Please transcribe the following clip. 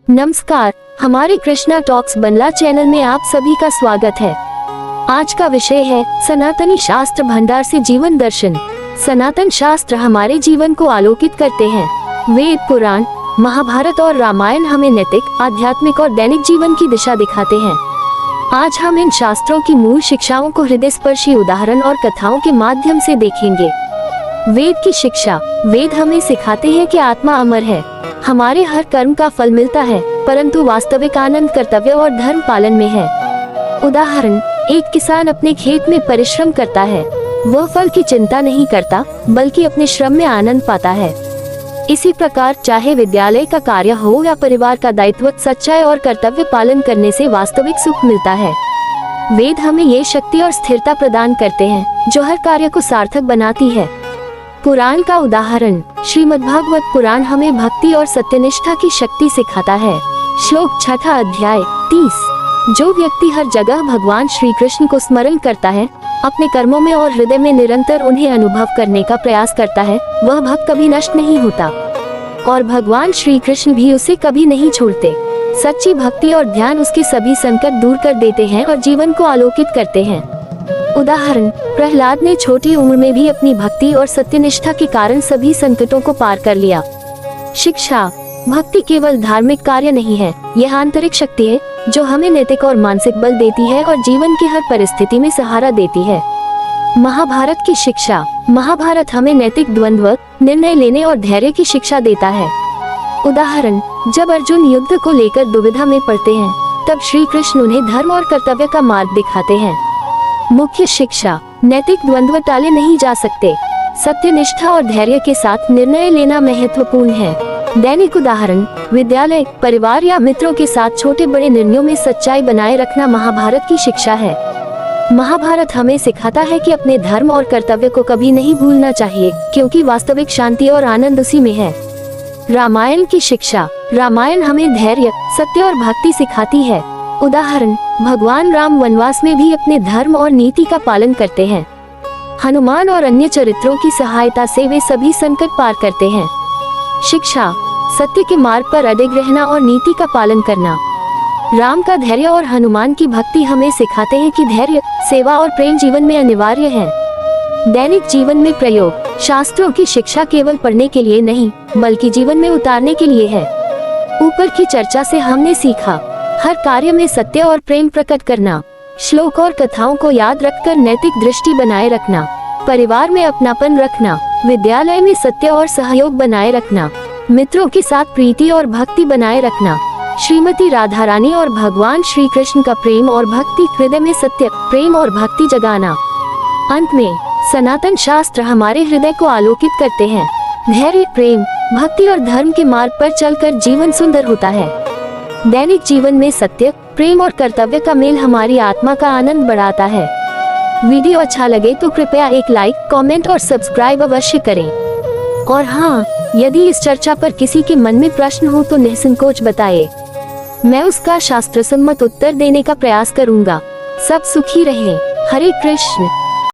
नमस्कार, हमारे कृष्णा टॉक्स बंगला चैनल में आप सभी का स्वागत है। आज का विषय है सनातनी शास्त्र भंडार से जीवन दर्शन। सनातन शास्त्र हमारे जीवन को आलोकित करते हैं। वेद, पुराण, महाभारत और रामायण हमें नैतिक, आध्यात्मिक और दैनिक जीवन की दिशा दिखाते हैं। आज हम इन शास्त्रों की मूल शिक्षाओं को हृदयस्पर्शी उदाहरण और कथाओं के माध्यम से देखेंगे। वेद की शिक्षा। वेद हमें सिखाते हैं कि आत्मा अमर है, हमारे हर कर्म का फल मिलता है, परंतु वास्तविक आनंद कर्तव्य और धर्म पालन में है। उदाहरण, एक किसान अपने खेत में परिश्रम करता है। वह फल की चिंता नहीं करता, बल्कि अपने श्रम में आनंद पाता है। इसी प्रकार चाहे विद्यालय का कार्य हो या परिवार का दायित्व, सच्चाई और कर्तव्य पालन करने से वास्तविक सुख मिलता है। वेद हमें ये शक्ति और स्थिरता प्रदान करते हैं जो हर कार्य को सार्थक बनाती है। पुराण का उदाहरण, श्रीमद्भागवत पुराण हमें भक्ति और सत्यनिष्ठा की शक्ति सिखाता है। श्लोक 6 अध्याय 30। जो व्यक्ति हर जगह भगवान श्री कृष्ण को स्मरण करता है, अपने कर्मों में और हृदय में निरंतर उन्हें अनुभव करने का प्रयास करता है, वह भक्त कभी नष्ट नहीं होता और भगवान श्री कृष्ण भी उसे कभी नहीं छोड़ते। सच्ची भक्ति और ध्यान उसके सभी संकट दूर कर देते हैं और जीवन को आलोकित करते हैं। उदाहरण, प्रहलाद ने छोटी उम्र में भी अपनी भक्ति और सत्यनिष्ठा के कारण सभी संकटों को पार कर लिया। शिक्षा। भक्ति केवल धार्मिक कार्य नहीं है, यह आंतरिक शक्ति है जो हमें नैतिक और मानसिक बल देती है और जीवन की हर परिस्थिति में सहारा देती है। महाभारत की शिक्षा। महाभारत हमें नैतिक द्वंद्व, निर्णय लेने और धैर्य की शिक्षा देता है। उदाहरण, जब अर्जुन युद्ध को लेकर दुविधा में पड़ते हैं, तब श्री कृष्ण उन्हें धर्म और कर्तव्य का मार्ग दिखाते हैं। मुख्य शिक्षा। नैतिक द्वंद्व टाले नहीं जा सकते। सत्यनिष्ठा और धैर्य के साथ निर्णय लेना महत्वपूर्ण है। दैनिक उदाहरण, विद्यालय, परिवार या मित्रों के साथ छोटे बड़े निर्णयों में सच्चाई बनाए रखना महाभारत की शिक्षा है। महाभारत हमें सिखाता है कि अपने धर्म और कर्तव्य को कभी नहीं भूलना चाहिए, क्योंकि वास्तविक शांति और आनंद उसी में है। रामायण की शिक्षा। रामायण हमें धैर्य, सत्य और भक्ति सिखाती है। उदाहरण, भगवान राम वनवास में भी अपने धर्म और नीति का पालन करते हैं। हनुमान और अन्य चरित्रों की सहायता से वे सभी संकट पार करते हैं। शिक्षा। सत्य के मार्ग पर अडिग रहना और नीति का पालन करना। राम का धैर्य और हनुमान की भक्ति हमें सिखाते हैं कि धैर्य, सेवा और प्रेम जीवन में अनिवार्य है। दैनिक जीवन में प्रयोग। शास्त्रों की शिक्षा केवल पढ़ने के लिए नहीं, बल्कि जीवन में उतारने के लिए है। ऊपर की चर्चा से हमने सीखा, हर कार्य में सत्य और प्रेम प्रकट करना, श्लोक और कथाओं को याद रखकर नैतिक दृष्टि बनाए रखना, परिवार में अपनापन रखना, विद्यालय में सत्य और सहयोग बनाए रखना, मित्रों के साथ प्रीति और भक्ति बनाए रखना, श्रीमती राधा रानी और भगवान श्री कृष्ण का प्रेम और भक्ति, हृदय में सत्य, प्रेम और भक्ति जगाना। अंत में, सनातन शास्त्र हमारे हृदय को आलोकित करते हैं। धैर्य, प्रेम, भक्ति और धर्म के मार्ग पर चलकर जीवन सुंदर होता है। दैनिक जीवन में सत्य, प्रेम और कर्तव्य का मेल हमारी आत्मा का आनंद बढ़ाता है। वीडियो अच्छा लगे तो कृपया एक लाइक, कमेंट और सब्सक्राइब अवश्य करें। और हाँ, यदि इस चर्चा पर किसी के मन में प्रश्न हो तो निसंकोच बताएं। मैं उसका शास्त्र सम्मत उत्तर देने का प्रयास करूंगा। सब सुखी रहें। हरे कृष्ण।